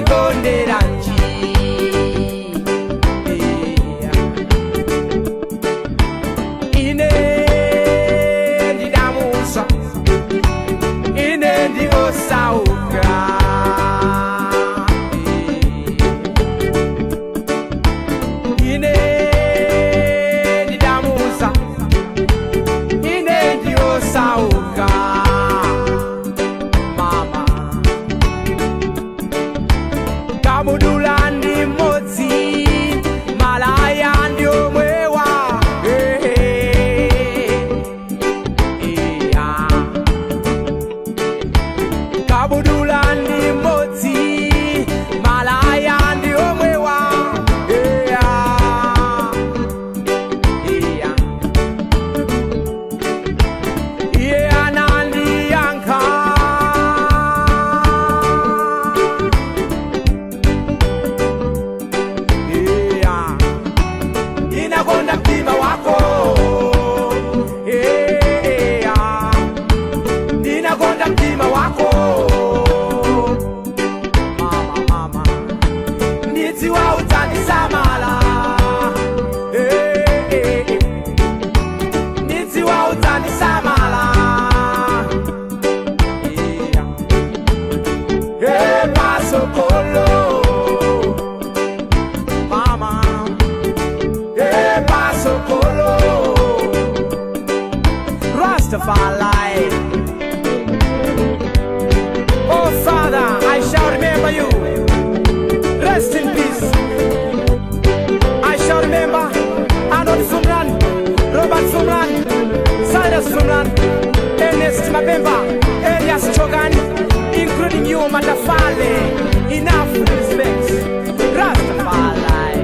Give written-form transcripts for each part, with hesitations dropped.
kondikondera nji ine ndidamusa ine ndiosauka ine ndidamusa ine ndiosauka mama kamudula ndi modzi malaya ndi omwewa kabudula ndi modzi malaya ndi omwewa iye anandiyankha ndinakonda mtima wako ndinakonda mtima wako mama ndidziwa udzandisamala ndidziwa udzandisamala pasokolo mama pasokolo Rastafari. Oh Father, I shall remember you. Rest in peace. I shall remember Arnold Sumran, Robert Sumran, Cyrus Sumran, Ernest Mabemba, Elias Chogan, including you, Matafale. Enough respect. Rastafari.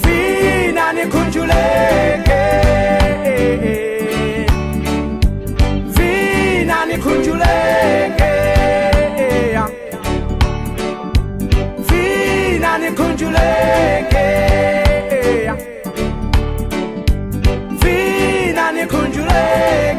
Vina nikunjuleke, vina nikunjuleke, vina nikunjuleke, vina nikunjuleke.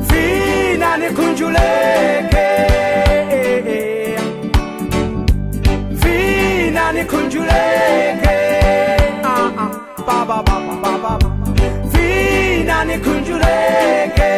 Vina nikunjuleke, vina nikunjuleke, ba ba ba ba ba ba, vina nikunjuleke.